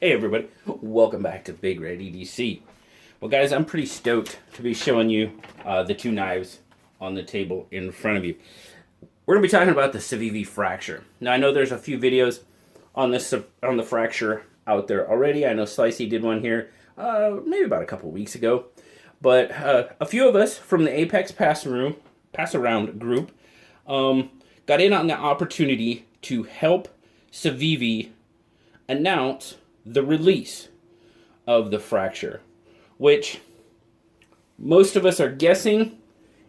Hey everybody, welcome back to BigRedEDC. Well guys, I'm pretty stoked to be showing you the two knives on the table in front of you. We're going to be talking about the Civivi Fracture. Now I know there's a few videos on the Fracture out there already. I know Slicey did one here maybe about a couple weeks ago. But a few of us from the Apex Pass Around group got in on the opportunity to help Civivi announce the release of the Fracture, which most of us are guessing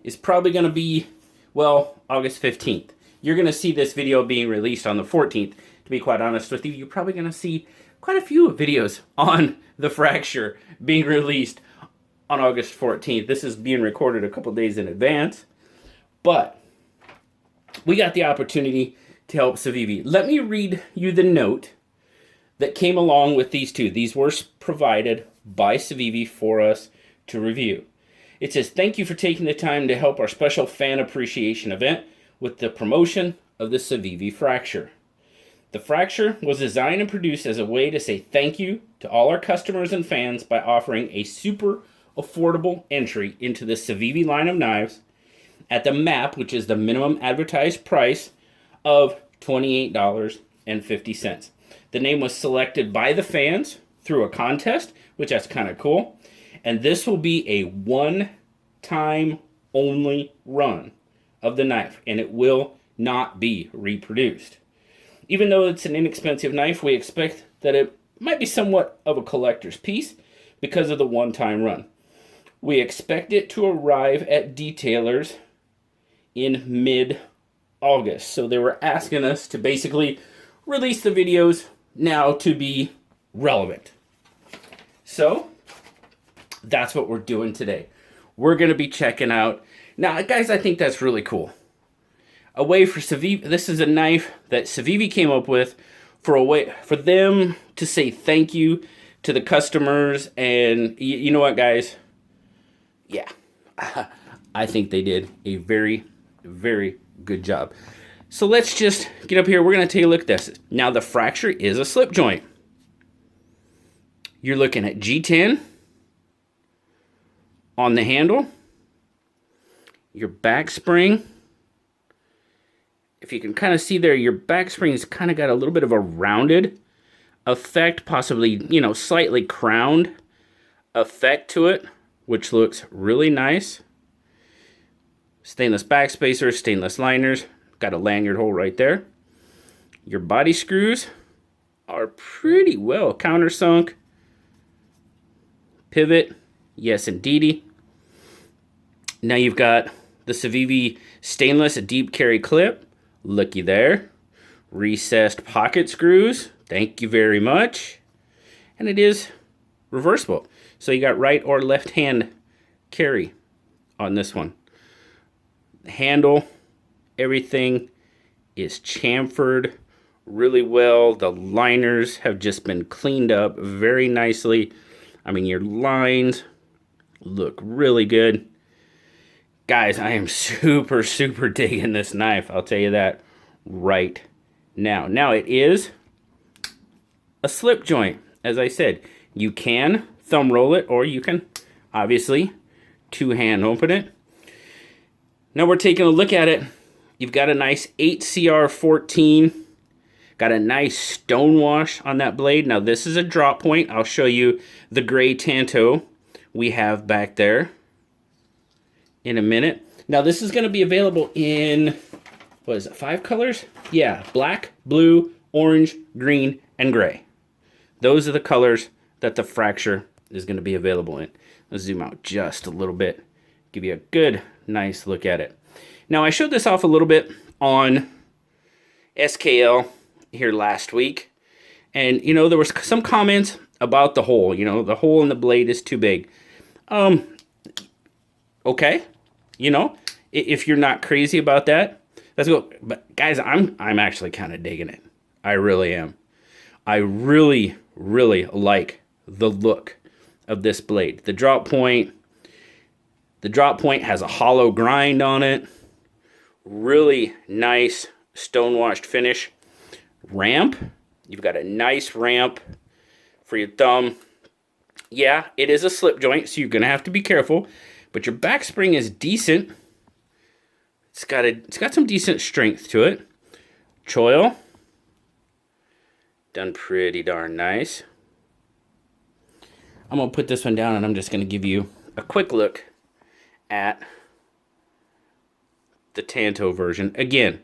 is probably going to be, well, August 15th. You're going to see this video being released on the 14th. To be quite honest with you, you're probably going to see quite a few videos on the Fracture being released on August 14th. This is being recorded a couple days in advance, but we got the opportunity to help Civivi. Let me read you the note that came along with these two. These were provided by Civivi for us to review. It says, "Thank you for taking the time to help our special fan appreciation event with the promotion of the Civivi Fracture. The Fracture was designed and produced as a way to say thank you to all our customers and fans by offering a super affordable entry into the Civivi line of knives at the MAP, which is the minimum advertised price of $28.50. The name was selected by the fans through a contest, which that's kind of cool. And this will be a one-time only run of the knife, and it will not be reproduced. Even though it's an inexpensive knife, we expect that it might be somewhat of a collector's piece because of the one-time run. We expect it to arrive at detailers in mid-August. So they were asking us to basically release the videos now to be relevant. So that's what we're doing today. We're going to be checking out. Now, guys, I think that's really cool. A way for Civivi. This is a knife that Civivi came up with for a way for them to say thank you to the customers. And you know what, guys? Yeah, I think they did a very, very good job. So let's just get up here. We're going to take a look at this. Now, the Fracture is a slip joint. You're looking at G10 on the handle. Your back spring. If you can kind of see there, your back spring's kind of got a little bit of a rounded effect, possibly, slightly crowned effect to it, which looks really nice. Stainless back spacers, stainless liners. Got a lanyard hole right there. Your body screws are pretty well countersunk. Pivot, yes indeedy. Now you've got the Civivi stainless deep carry clip. Looky there. Recessed pocket screws. Thank you very much. And it is reversible. So you got right or left hand carry on this one. The handle, everything is chamfered really well. The liners have just been cleaned up very nicely. I mean, your lines look really good. Guys, I am super, super digging this knife. I'll tell you that right now. Now, it is a slip joint. As I said, you can thumb roll it, or you can obviously two-hand open it. Now we're taking a look at it. You've got a nice 8CR14. Got a nice stone wash on that blade. Now this is a drop point. I'll show you the gray Tanto we have back there in a minute. Now this is going to be available in, what is it, 5 colors? Yeah, black, blue, orange, green, and gray. Those are the colors that the Fracture is going to be available in. Let's zoom out just a little bit. Give you a good, nice look at it. Now, I showed this off a little bit on SKL here last week. And, there was some comments about the hole. The hole in the blade is too big. Okay. If you're not crazy about that, let's go. But, guys, I'm actually kind of digging it. I really am. I really, really like the look of this blade. The drop point has a hollow grind on it. Really nice stone washed finish. Ramp. You've got a nice ramp for your thumb. Yeah, it is a slip joint, so you're going to have to be careful. But your back spring is decent. It's got some decent strength to it. Choil. Done pretty darn nice. I'm going to put this one down, and I'm just going to give you a quick look at the Tanto version. Again,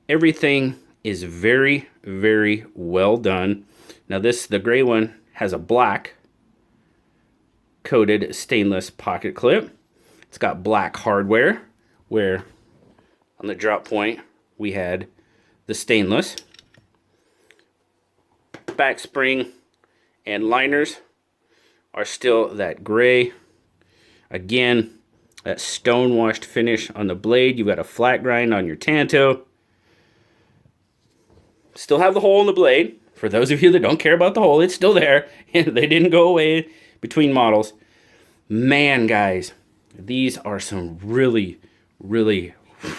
everything is very, very well done. Now the gray one has a black coated stainless pocket clip. It's got black hardware, where on the drop point we had the stainless. Back spring and liners are still that gray. Again, that stone washed finish on the blade. You've got a flat grind on your Tanto. Still have the hole in the blade. For those of you that don't care about the hole, it's still there. They didn't go away between models. Man, guys, these are some really, really,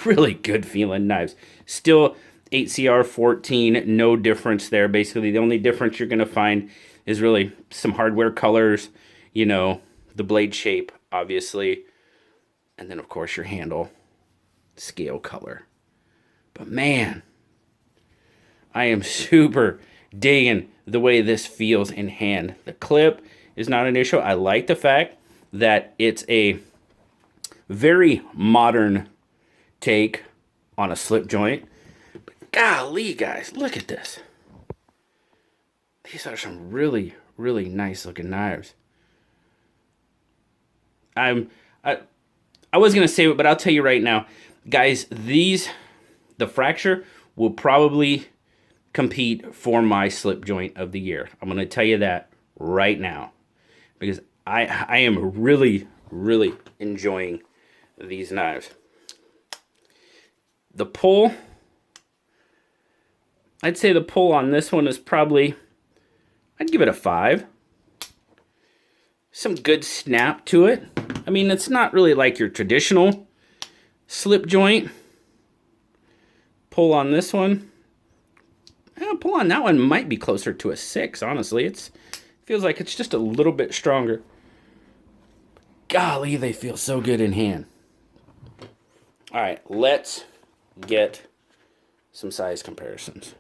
really good feeling knives. Still 8CR14, no difference there. Basically, the only difference you're going to find is really some hardware colors, you know, the blade shape, obviously. And then, of course, your handle scale color. But man, I am super digging the way this feels in hand. The clip is not an issue. I like the fact that it's a very modern take on a slip joint. But golly, guys, look at this. These are some really, really nice looking knives. I was going to say it, but I'll tell you right now, guys, the Fracture will probably compete for my slip joint of the year. I'm going to tell you that right now, because I am really, really enjoying these knives. The pull, I'd say the pull on this one is probably, I'd give it a 5. Some good snap to it. I mean, it's not really like your traditional slip joint. Pull on this one. Pull on that one might be closer to a 6, honestly. It feels like it's just a little bit stronger. Golly, they feel so good in hand. All right, let's get some size comparisons.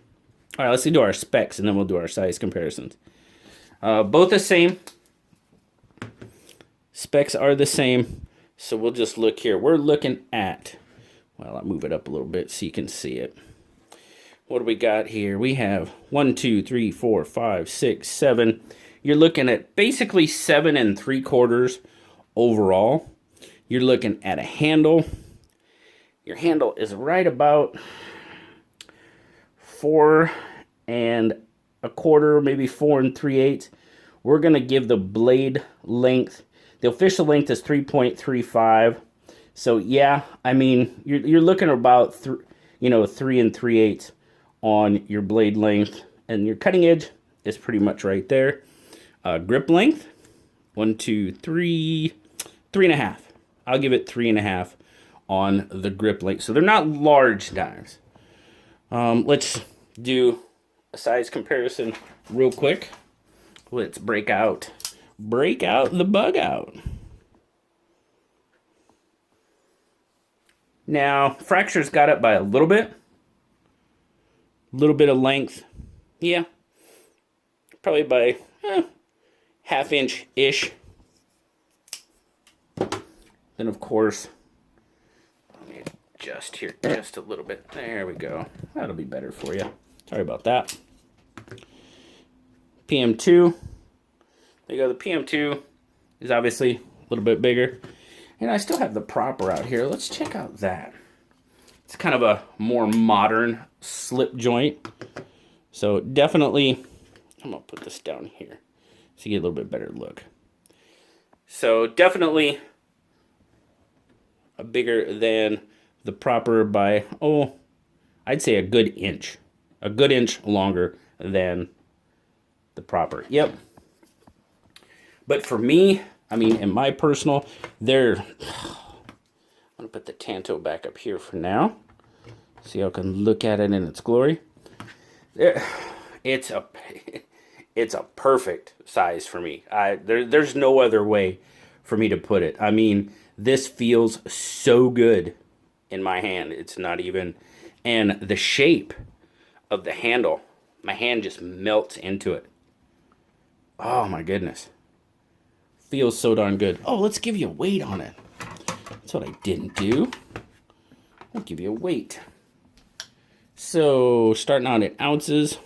All right, let's do our specs, and then we'll do our size comparisons. Both the same. Specs are the same, so we'll just look here. We're looking at, well, I'll move it up a little bit so you can see it. What do we got here? We have 1, 2, 3, 4, 5, 6, 7. You're looking at basically 7 3/4 overall. You're looking at a handle. Your handle is right about 4 1/4, maybe 4 3/8. We're going to give the blade length, the official length is 3.35. So yeah, I mean, you're looking at about 3 3/8 on your blade length, and your cutting edge is pretty much right there. Grip length, 1, 2, 3, 3.5. I'll give it 3.5 on the grip length. So they're not large knives. Let's do a size comparison real quick. Let's break out the bug out. Now, Fracture's got it by a little bit of length. Yeah, probably by ½ inch-ish. Then, of course, let me adjust here just a little bit. There we go. That'll be better for you. Sorry about that. PM2. There you go. The PM2 is obviously a little bit bigger. And I still have the Prybar out here. Let's check out that. It's kind of a more modern slip joint. So definitely, I'm going to put this down here so you get a little bit better look. So definitely bigger than the Prybar by, I'd say a good inch. A good inch longer than the Prybar. Yep. But for me, I mean, in my personal, I'm going to put the Tanto back up here for now. So y'all can look at it in its glory. It's It's a perfect size for me. There's no other way for me to put it. I mean, this feels so good in my hand. It's not even, and the shape of the handle, my hand just melts into it. Oh my goodness. Feels so darn good. Oh, let's give you a weight on it. That's what I didn't do. I'll give you a weight. So starting out in ounces,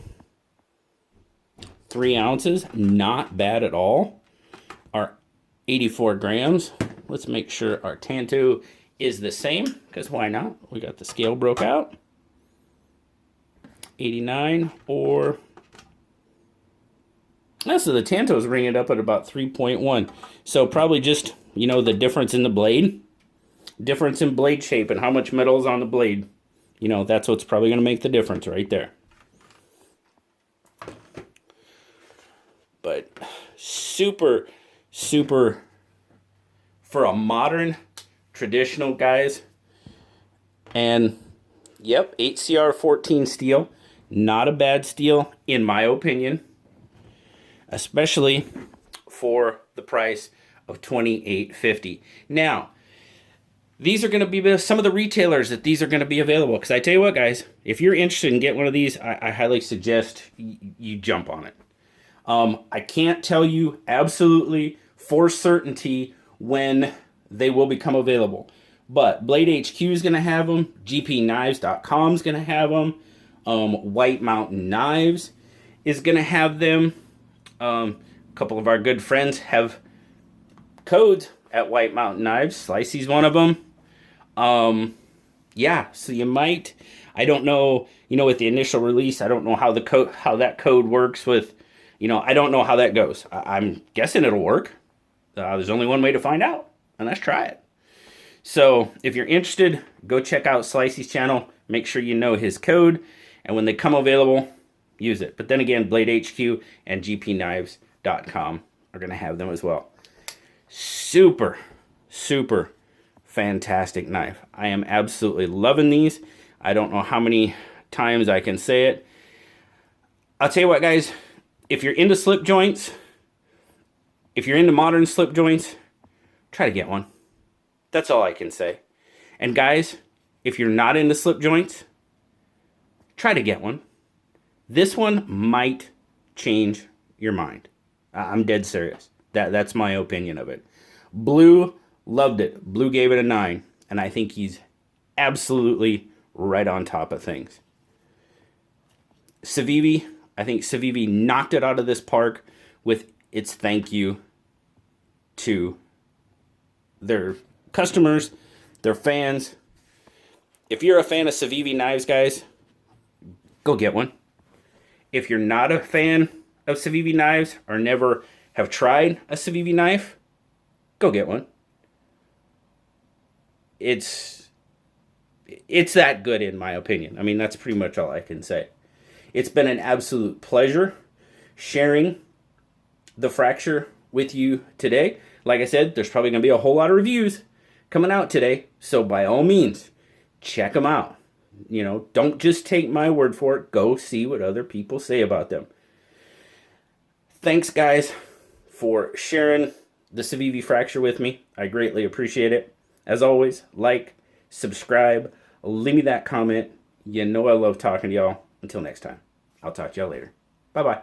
3 ounces, not bad at all. Our 84 grams. Let's make sure our Tanto is the same, because why not? We got the scale broke out. 89 or... So the Tanto's ringing up at about 3.1. So probably just, you know, the difference in the blade. Difference in blade shape and how much metal is on the blade. You know, that's what's probably going to make the difference right there. But super, super, for a modern, traditional guys. And, yep, 8CR14 steel. Not a bad steel, in my opinion. Especially for the price of $28.50. Now, these are going to be some of the retailers that these are going to be available. Because I tell you what, guys, if you're interested in getting one of these, I highly suggest you jump on it. I can't tell you absolutely for certainty when they will become available. But Blade HQ is going to have them. GPKnives.com is going to have them. White Mountain Knives is going to have them. A couple of our good friends have codes at White Mountain Knives. Slicey's one of them. Yeah, so you might, I don't know, you know, with the initial release, I don't know how how that code works with, you know, I don't know how that goes. I'm guessing it'll work. There's only one way to find out, and that's try it. So if you're interested, go check out Slicey's channel. Make sure you know his code, and when they come available, use it. But then again, Blade HQ and GPKnives.com are going to have them as well. Super, super fantastic knife. I am absolutely loving these. I don't know how many times I can say it. I'll tell you what, guys. If you're into slip joints, if you're into modern slip joints, try to get one. That's all I can say. And guys, if you're not into slip joints, try to get one. This one might change your mind. I'm dead serious. That's my opinion of it. Blue loved it. Blue gave it a 9. And I think he's absolutely right on top of things. Civivi, I think Civivi knocked it out of this park with its thank you to their customers, their fans. If you're a fan of Civivi knives, guys, go get one. If you're not a fan of Civivi knives or never have tried a Civivi knife, go get one. It's that good in my opinion. I mean, that's pretty much all I can say. It's been an absolute pleasure sharing the Fracture with you today. Like I said, there's probably going to be a whole lot of reviews coming out today. So by all means, check them out. You know, don't just take my word for it. Go see what other people say about them. Thanks, guys, for sharing the Civivi Fracture with me. I greatly appreciate it. As always, like, subscribe, leave me that comment. You know I love talking to y'all. Until next time, I'll talk to y'all later. Bye-bye.